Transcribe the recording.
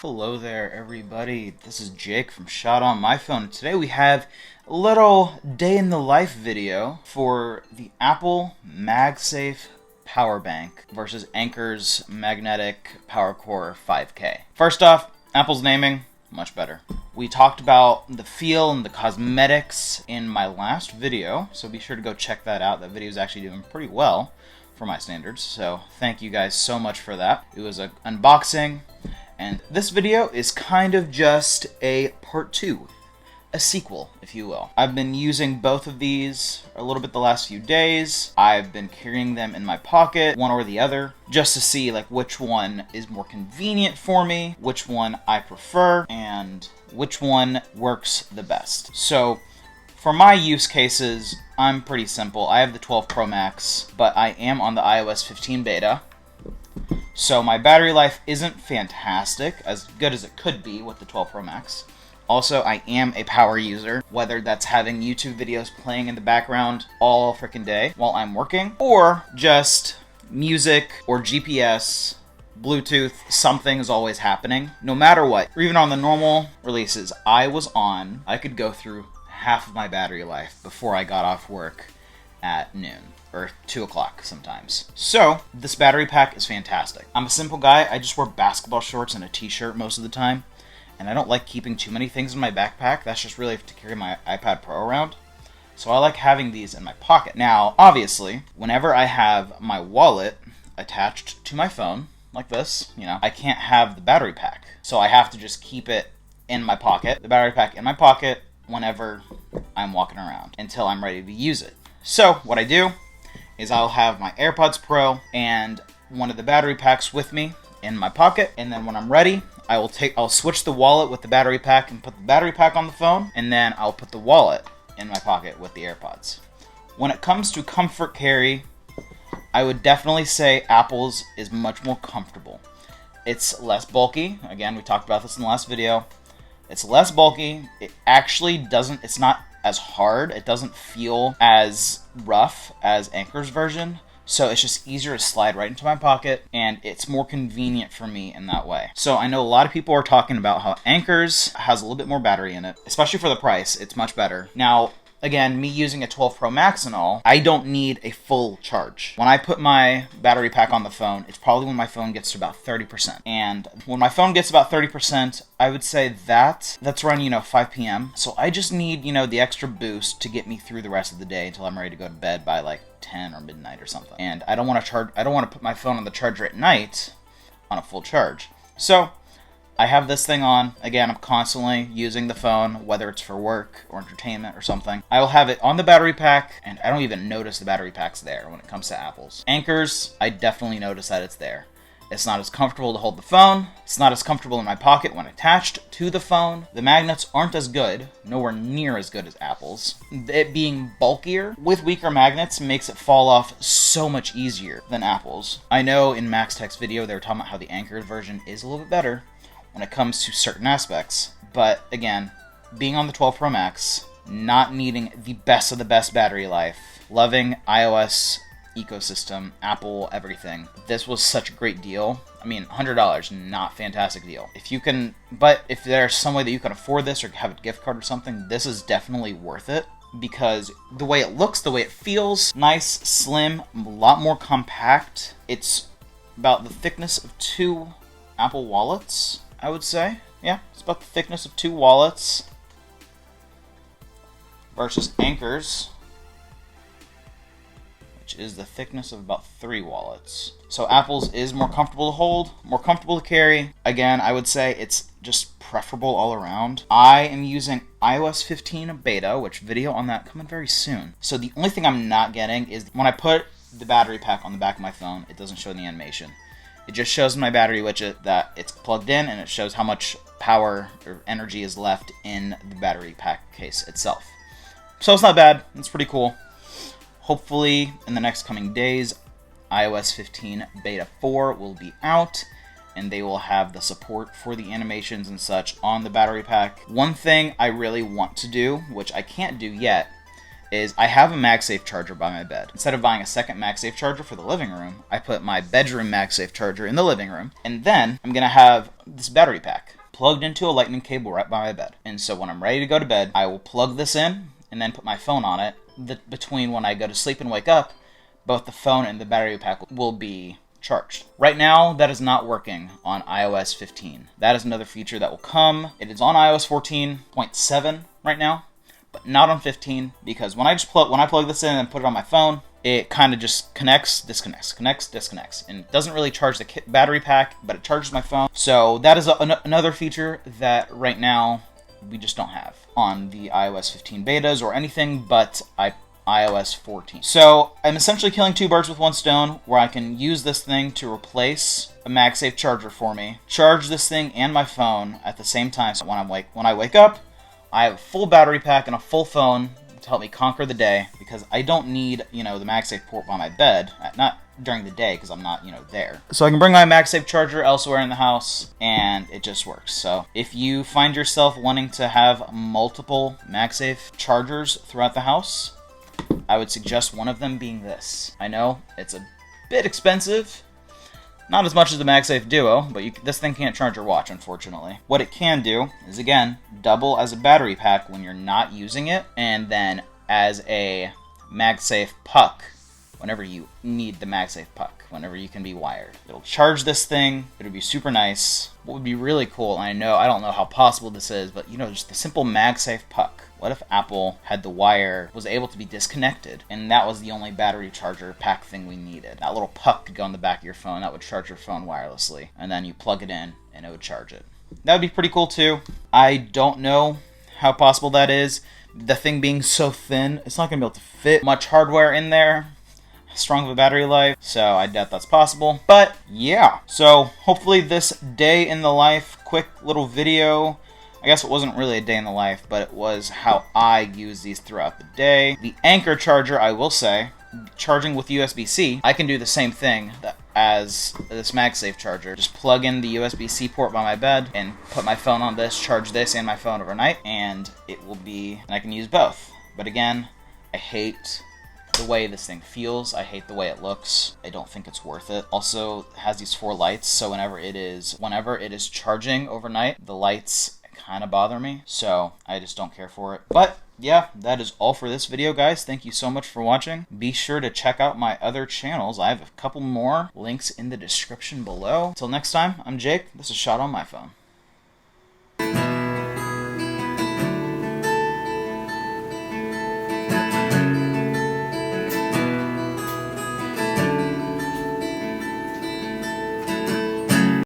Hello there everybody, this is Jake from Shot On My Phone. Today we have a little day in the life video for the Apple MagSafe Power Bank versus Anker's Magnetic PowerCore 5K. First off, Apple's naming, much better. We talked about the feel and the cosmetics in my last video, so be sure to go check that out. That video is actually doing pretty well for my standards, so thank you guys so much for that. It was an unboxing. And this video is kind of just a part 2, a sequel, if you will. I've been using both of these a little bit the last few days. I've been carrying them in my pocket, one or the other, just to see like which one is more convenient for me, which one I prefer, and which one works the best. So for my use cases, I'm pretty simple. I have the 12 Pro Max, but I am on the iOS 15 beta. So my battery life isn't fantastic, as good as it could be with the 12 Pro Max. Also, I am a power user, whether that's having YouTube videos playing in the background all freaking day while I'm working, or just music or GPS, Bluetooth, something is always happening. No matter what, or even on the normal releases I could go through half of my battery life before I got off work at noon. Or 2 o'clock sometimes. So, this battery pack is fantastic. I'm a simple guy, I just wear basketball shorts and a t-shirt most of the time, and I don't like keeping too many things in my backpack. That's just really to carry my iPad Pro around. So I like having these in my pocket. Now, obviously, whenever I have my wallet attached to my phone, like this, I can't have the battery pack. So I have to just keep it in my pocket, the battery pack in my pocket, whenever I'm walking around, until I'm ready to use it. So, what I do is I'll have my AirPods Pro and one of the battery packs with me in my pocket, and then when I'm ready, I'll switch the wallet with the battery pack and put the battery pack on the phone, and then I'll put the wallet in my pocket with the AirPods. When it comes to comfort carry, I would definitely say Apple's is much more comfortable. It's less bulky. Again, we talked about this in the last video. It's less bulky. It actually doesn't, it's not as hard. It doesn't feel as rough as Anker's version, so it's just easier to slide right into my pocket, and it's more convenient for me in that way. So I know a lot of people are talking about how Anker's has a little bit more battery in it, especially for the price. It's much better. Now, again, me using a 12 Pro Max and all, I don't need a full charge. When I put my battery pack on the phone, it's probably when my phone gets to about 30%. And when my phone gets about 30%, I would say that's around, 5 p.m. So I just need, the extra boost to get me through the rest of the day until I'm ready to go to bed by like 10 or midnight or something. And I don't want to put my phone on the charger at night on a full charge. So I have this thing on. Again, I'm constantly using the phone, whether it's for work or entertainment or something. I will have it on the battery pack, and I don't even notice the battery pack's there when it comes to Apple's. Anker's, I definitely notice that it's there. It's not as comfortable to hold the phone. It's not as comfortable in my pocket when attached to the phone. The magnets aren't as good, nowhere near as good as Apple's. It being bulkier with weaker magnets makes it fall off so much easier than Apple's. I know in Max Tech's video they were talking about how the Anker version is a little bit better when it comes to certain aspects. But again, being on the 12 Pro Max, not needing the best of the best battery life, loving iOS ecosystem, Apple, everything, this was such a great deal. I mean, $100, not fantastic deal. But if there's some way that you can afford this or have a gift card or something, this is definitely worth it. Because the way it looks, the way it feels, nice, slim, a lot more compact. It's about the thickness of 2 Apple wallets, I would say. Yeah, it's about the thickness of 2 wallets versus Anker's, which is the thickness of about 3 wallets. So Apple's is more comfortable to hold, more comfortable to carry. Again, I would say it's just preferable all around. I am using iOS 15 beta, which video on that coming very soon. So the only thing I'm not getting is when I put the battery pack on the back of my phone, it doesn't show the animation. It just shows in my battery widget that it's plugged in, and it shows how much power or energy is left in the battery pack case itself. So it's not bad. It's pretty cool. Hopefully, in the next coming days, iOS 15 Beta 4 will be out, and they will have the support for the animations and such on the battery pack. One thing I really want to do, which I can't do yet, is I have a MagSafe charger by my bed. Instead of buying a second MagSafe charger for the living room, I put my bedroom MagSafe charger in the living room, and then I'm going to have this battery pack plugged into a lightning cable right by my bed. And so when I'm ready to go to bed, I will plug this in and then put my phone on it. Between when I go to sleep and wake up, both the phone and the battery pack will be charged. Right now, that is not working on iOS 15. That is another feature that will come. It is on iOS 14.7 right now, but not on 15, because when I plug this in and put it on my phone, it kind of just disconnects, and it doesn't really charge the battery pack, but it charges my phone. So that is another feature that right now we just don't have on the iOS 15 betas or anything but iOS 14. So I'm essentially killing two birds with one stone, where I can use this thing to replace a MagSafe charger for me, charge this thing and my phone at the same time. So when I wake up, I have a full battery pack and a full phone to help me conquer the day, because I don't need, the MagSafe port by my bed, not during the day because I'm not, there. So I can bring my MagSafe charger elsewhere in the house, and it just works. So if you find yourself wanting to have multiple MagSafe chargers throughout the house, I would suggest one of them being this. I know it's a bit expensive, not as much as the MagSafe Duo, but this thing can't charge your watch, unfortunately. What it can do is, again, double as a battery pack when you're not using it, and then as a MagSafe puck whenever you need the MagSafe puck, whenever you can be wired. It'll charge this thing. It'll be super nice. What would be really cool, and I don't know how possible this is, but just the simple MagSafe puck. What if Apple had the wire, was able to be disconnected, and that was the only battery charger pack thing we needed? That little puck could go on the back of your phone that would charge your phone wirelessly, and then you plug it in and it would charge it. That would be pretty cool too. I don't know how possible that is. The thing being so thin, it's not going to be able to fit much hardware in there, strong of a battery life, so I doubt that's possible. But yeah, so hopefully this day in the life, quick little video, I guess it wasn't really a day in the life, but it was how I use these throughout the day. The Anker charger, I will say, charging with USB-C, I can do the same thing as this MagSafe charger. Just plug in the USB-C port by my bed and put my phone on this, charge this and my phone overnight, and it will be, and I can use both. But again, I hate the way this thing feels. I hate the way it looks. I don't think it's worth it. Also, it has these 4 lights, so whenever it is charging overnight, the lights kind of bother me, so I just don't care for it. But yeah, that is all for this video, guys. Thank you so much for watching. Be sure to check out my other channels. I have a couple more links in the description below. Until next time, I'm Jake. This is Shot on My Phone.